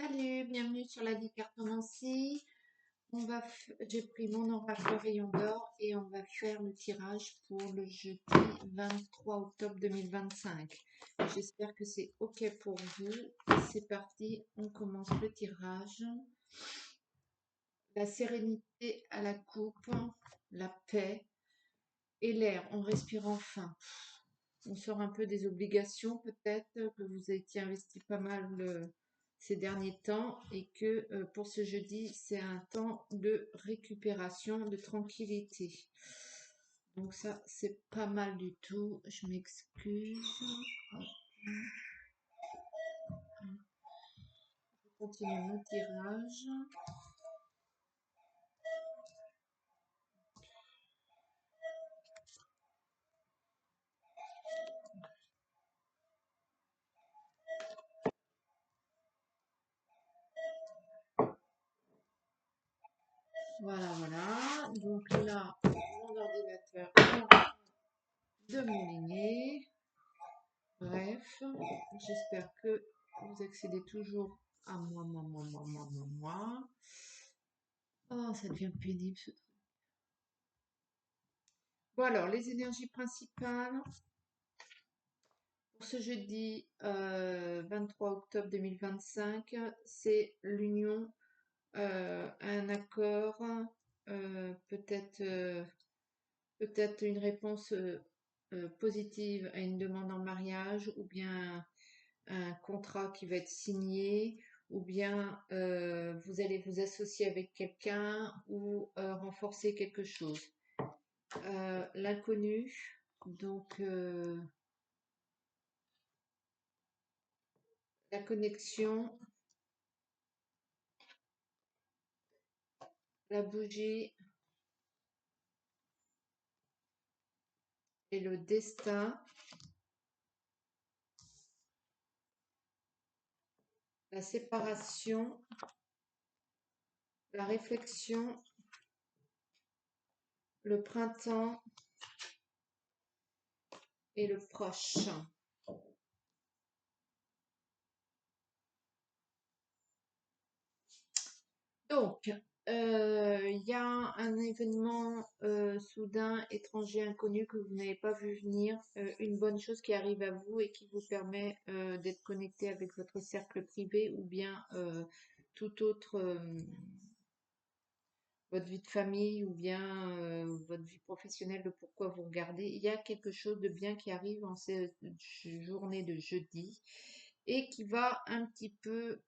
Salut, bienvenue sur la cartomancie. J'ai pris mon oracle rayon d'or et on va faire le tirage pour le jeudi 23 octobre 2025. J'espère que c'est OK pour vous. C'est parti, on commence le tirage. La sérénité à la coupe, la paix et l'air. On respire enfin. On sort un peu des obligations peut-être que vous étiez investi pas mal ces derniers temps et que pour ce jeudi, c'est un temps de récupération, de tranquillité. Donc ça, c'est pas mal du tout. Je m'excuse. Je continue mon tirage. Voilà, voilà. Donc là, mon ordinateur est en train de mouliner. Bref, j'espère que vous accédez toujours à moi. Oh, ça devient pénible ce truc. Bon alors, les énergies principales pour ce jeudi 23 octobre 2025, c'est l'union, un accord, peut-être une réponse positive à une demande en mariage ou bien un contrat qui va être signé, ou bien vous allez vous associer avec quelqu'un ou renforcer quelque chose. L'inconnu, donc la connexion, la bougie et le destin, la séparation, la réflexion, le printemps et le proche. Donc, il y a un événement soudain, étranger, inconnu que vous n'avez pas vu venir, une bonne chose qui arrive à vous et qui vous permet d'être connecté avec votre cercle privé ou bien tout autre, votre vie de famille ou bien votre vie professionnelle, de pourquoi vous regardez. Il y a quelque chose de bien qui arrive en cette journée de jeudi et qui va un petit peu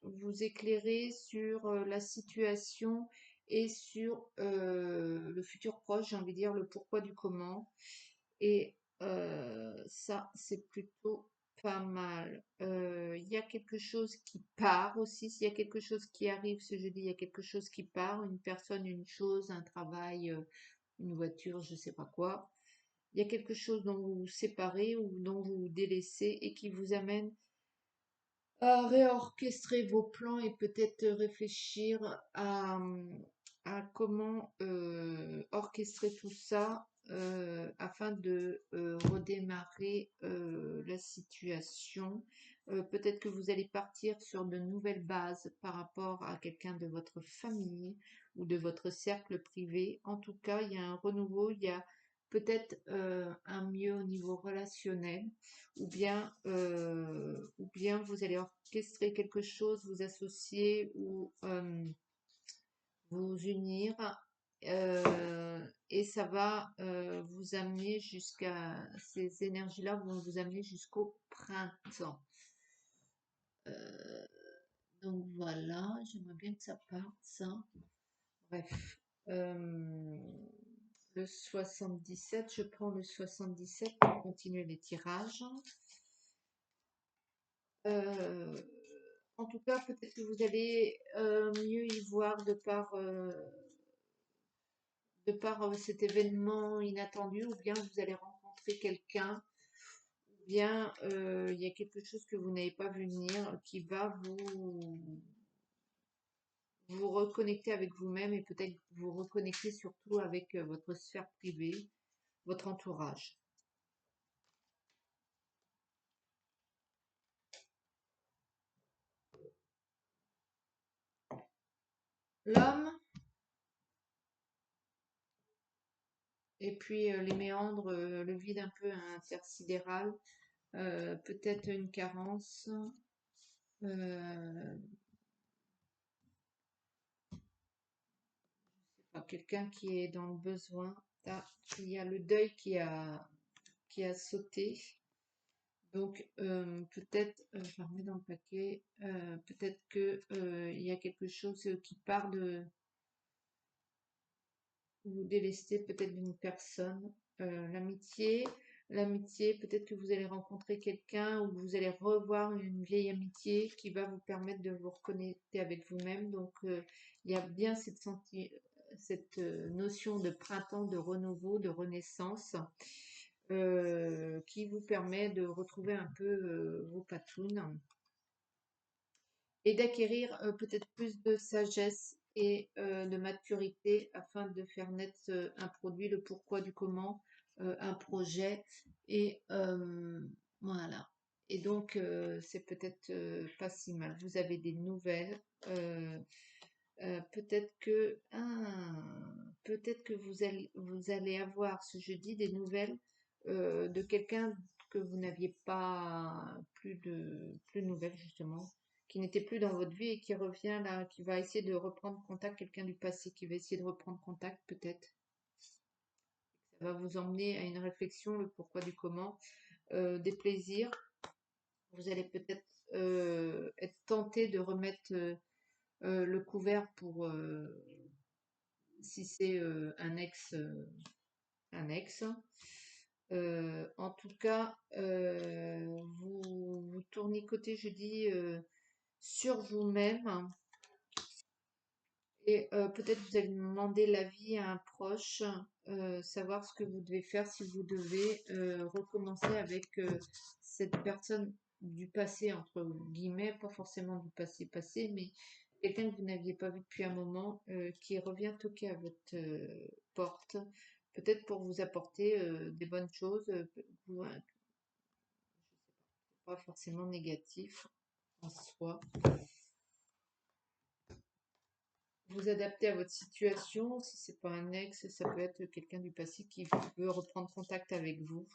vous éclairer sur la situation et sur le futur proche, j'ai envie de dire le pourquoi du comment. Et ça, c'est plutôt pas mal. Il y a quelque chose qui part aussi. S'il y a quelque chose qui arrive ce jeudi, il y a quelque chose qui part. Une personne, une chose, un travail, une voiture, je sais pas quoi. Il y a quelque chose dont vous vous séparez ou dont vous vous délaissez et qui vous amène à réorchestrer vos plans et peut-être réfléchir à comment orchestrer tout ça afin de redémarrer la situation. Peut-être que vous allez partir sur de nouvelles bases par rapport à quelqu'un de votre famille ou de votre cercle privé. En tout cas, il y a un renouveau, il y a peut-être un mieux au niveau relationnel ou bien vous allez orchestrer quelque chose, vous associer ou vous unir et ça va vous amener ces énergies-là vont vous amener jusqu'au printemps. Donc voilà, j'aimerais bien que ça parte, ça. Bref. Le 77, je prends le 77 pour continuer les tirages. En tout cas, peut-être que vous allez mieux y voir de par cet événement inattendu, ou bien vous allez rencontrer quelqu'un, ou bien il y a quelque chose que vous n'avez pas vu venir qui va vous reconnecter avec vous-même et peut-être vous reconnecter surtout avec votre sphère privée, votre entourage. l'homme, et puis les méandres, le vide un peu intersidéral, peut-être une carence, euh, quelqu'un qui est dans le besoin. Ah, il y a le deuil qui a sauté. Donc peut-être, je la remets dans le paquet, peut-être que il y a quelque chose qui part de vous délester peut-être d'une personne. L'amitié, l'amitié, peut-être que vous allez rencontrer quelqu'un ou vous allez revoir une vieille amitié qui va vous permettre de vous reconnecter avec vous-même. Donc il y a bien cette notion de printemps, de renouveau, de renaissance qui vous permet de retrouver un peu vos patounes et d'acquérir peut-être plus de sagesse et de maturité afin de faire naître un produit, le pourquoi du comment, un projet et voilà. Et donc c'est peut-être pas si mal. Vous avez des nouvelles. Peut-être que vous allez avoir ce jeudi des nouvelles de quelqu'un que vous n'aviez pas plus de nouvelles justement, qui n'était plus dans votre vie et qui revient là, qui va essayer de reprendre contact, quelqu'un du passé qui va essayer de reprendre contact peut-être. Ça va vous emmener à une réflexion, le pourquoi du comment, des plaisirs. Vous allez peut-être être tenté de remettre le couvert pour si c'est un ex. En tout cas, vous tournicotez, je dis, sur vous-même et peut-être vous allez demander l'avis à un proche, savoir ce que vous devez faire si vous devez recommencer avec cette personne du passé, entre guillemets, pas forcément du passé passé, mais quelqu'un que vous n'aviez pas vu depuis un moment, qui revient toquer à votre porte, peut-être pour vous apporter des bonnes choses, pas forcément négatif en soi. Vous adaptez à votre situation. Si c'est pas un ex, ça peut être quelqu'un du passé qui veut reprendre contact avec vous.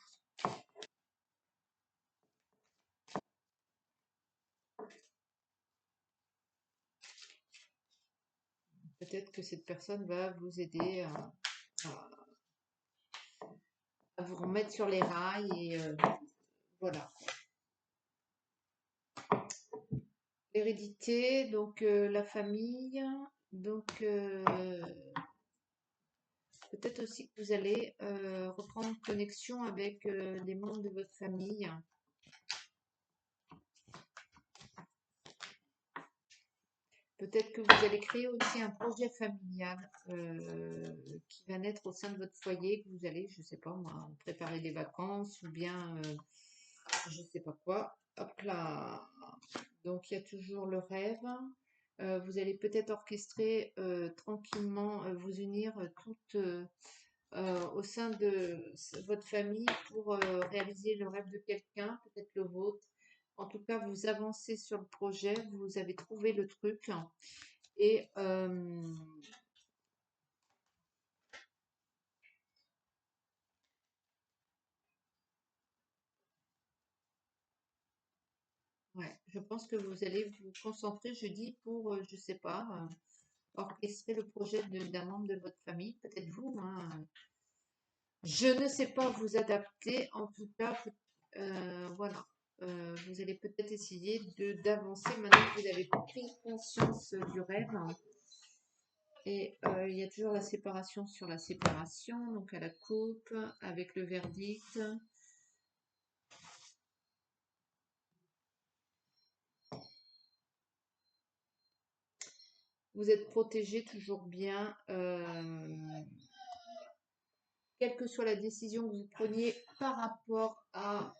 Peut-être que cette personne va vous aider à vous remettre sur les rails et voilà. L'hérédité, donc la famille, donc peut-être aussi que vous allez reprendre connexion avec des membres de votre famille. Peut-être que vous allez créer aussi un projet familial qui va naître au sein de votre foyer, que vous allez, je sais pas moi, préparer des vacances ou bien je sais pas quoi. Hop là. Donc il y a toujours le rêve. Vous allez peut-être orchestrer tranquillement, vous unir toutes au sein de votre famille pour réaliser le rêve de quelqu'un, peut-être le vôtre. En tout cas, vous avancez sur le projet, vous avez trouvé le truc. Et ouais, je pense que vous allez vous concentrer jeudi pour, je sais pas, orchestrer le projet d'un membre de votre famille, peut-être vous, hein. Je ne sais pas vous adapter, en tout cas, voilà. Vous allez peut-être essayer d'avancer maintenant que vous avez pris conscience du rêve. Et il y a toujours la séparation sur la séparation, donc à la coupe, avec le verdict. Vous êtes protégé toujours bien, quelle que soit la décision que vous preniez par rapport à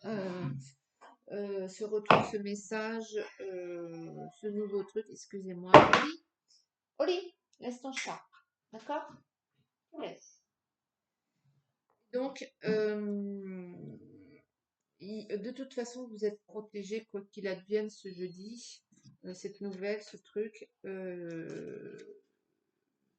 ce retour, ce message, ce nouveau truc. Excusez-moi. Oli, Oli, laisse ton chat. D'accord? Laisse. Donc, de toute façon, vous êtes protégé quoi qu'il advienne ce jeudi. Cette nouvelle, ce truc.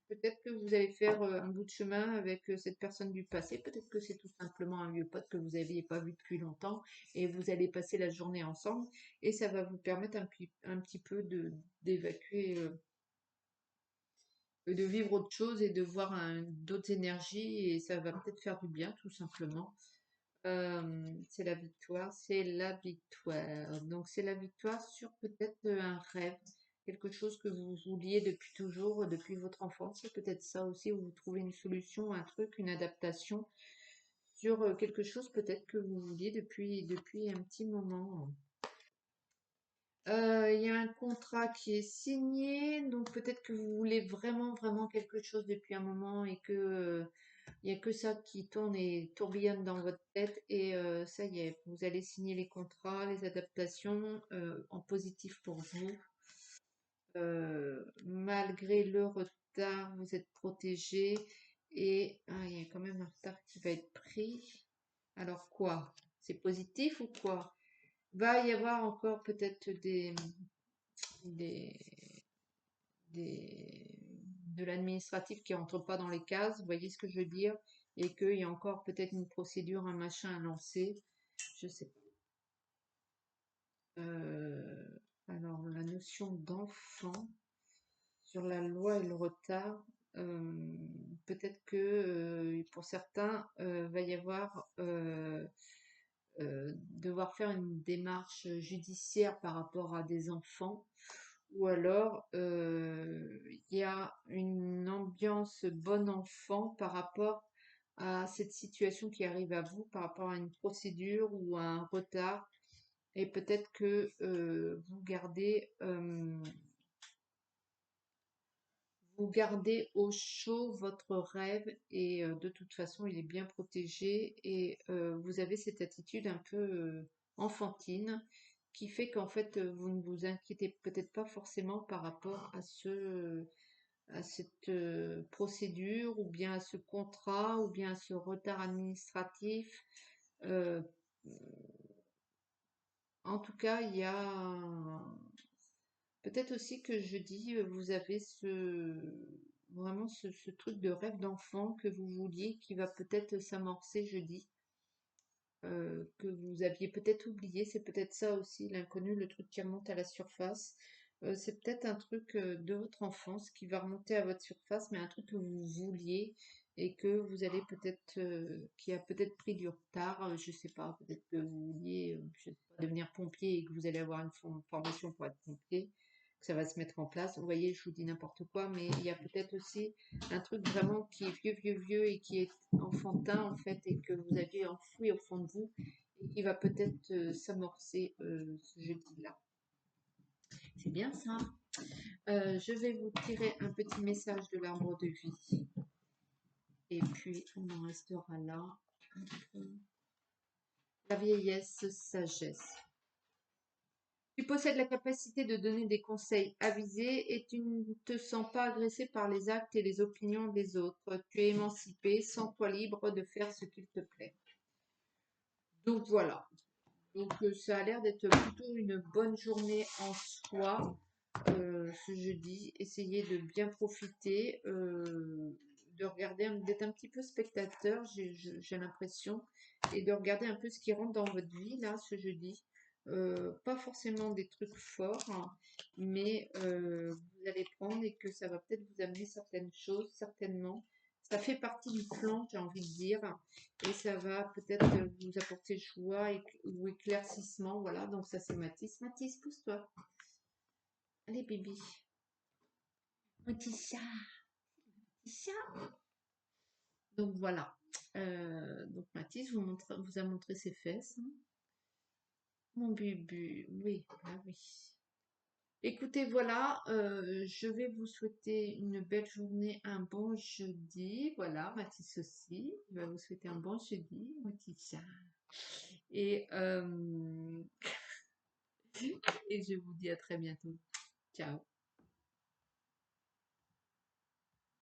peut-être que vous allez faire un bout de chemin avec cette personne du passé. Peut-être que c'est tout simplement un vieux pote que vous n'aviez pas vu depuis longtemps et vous allez passer la journée ensemble et ça va vous permettre un petit peu d'évacuer, de vivre autre chose et de voir d'autres énergies et ça va peut-être faire du bien tout simplement. C'est la victoire, c'est la victoire. Donc c'est la victoire sur peut-être un rêve, quelque chose que vous vouliez depuis toujours, depuis votre enfance. C'est peut-être ça aussi où vous trouvez une solution, un truc, une adaptation sur quelque chose peut-être que vous vouliez depuis un petit moment. Il y a un contrat qui est signé, donc peut-être que vous voulez vraiment quelque chose depuis un moment et que il y a que ça qui tourne et tourbillonne dans votre tête et ça y est, vous allez signer les contrats, les adaptations en positif pour vous. Malgré le retard, vous êtes protégé et il y a quand même un retard qui va être pris. Alors quoi? C'est positif ou quoi? Va y avoir encore peut-être des, des, de l'administratif qui rentre pas dans les cases, vous voyez ce que je veux dire? Et qu'il y a encore peut-être une procédure, un machin à lancer, je sais pas. Alors, la notion d'enfant sur la loi et le retard, peut-être que pour certains, va y avoir devoir faire une démarche judiciaire par rapport à des enfants, ou alors il y a une ambiance bon enfant par rapport à cette situation qui arrive à vous, par rapport à une procédure ou à un retard, et peut-être que vous gardez au chaud votre rêve et de toute façon, il est bien protégé et vous avez cette attitude un peu enfantine qui fait qu'en fait, vous ne vous inquiétez peut-être pas forcément par rapport à cette procédure ou bien à ce contrat ou bien à ce retard administratif. Euh, En tout cas, il y a peut-être aussi que je dis, vous avez vraiment ce truc de rêve d'enfant que vous vouliez qui va peut-être s'amorcer jeudi, que vous aviez peut-être oublié. C'est peut-être ça aussi, l'inconnu, le truc qui remonte à la surface. C'est peut-être un truc de votre enfance qui va remonter à votre surface, mais un truc que vous vouliez et que vous allez peut-être, qui a peut-être pris du retard. Je sais pas, peut-être que vous vouliez, je sais pas, devenir pompier et que vous allez avoir une formation pour être pompier, que ça va se mettre en place. Vous voyez, je vous dis n'importe quoi, mais il y a peut-être aussi un truc vraiment qui est vieux et qui est enfantin en fait et que vous aviez enfoui au fond de vous et qui va peut-être s'amorcer ce jeudi-là. C'est bien ça. Je vais vous tirer un petit message de l'arbre de vie et puis on en restera là. La vieillesse, sagesse. Tu possèdes la capacité de donner des conseils avisés et tu ne te sens pas agressé par les actes et les opinions des autres. Tu es émancipé, sens-toi libre de faire ce qu'il te plaît. Donc voilà. Donc ça a l'air d'être plutôt une bonne journée en soi ce jeudi. Essayez de bien profiter, de regarder, d'être un petit peu spectateur, j'ai l'impression, et de regarder un peu ce qui rentre dans votre vie là ce jeudi. Pas forcément des trucs forts, hein, mais vous allez prendre et que ça va peut-être vous amener certaines choses, certainement. Ça fait partie du plan, j'ai envie de dire, et ça va peut-être vous apporter joie ou éclaircissement, voilà. Donc ça c'est Mathis. Mathis, pousse-toi. Allez, bébé. Mon petit chat. Petit chat. Donc voilà. Donc Mathis vous a montré ses fesses, hein. Mon bébé. Oui, ah oui. Écoutez, voilà, je vais vous souhaiter une belle journée, un bon jeudi. Voilà, Mathis aussi. Je vais vous souhaiter un bon jeudi, mon petit chat. Et, et je vous dis à très bientôt. Ciao.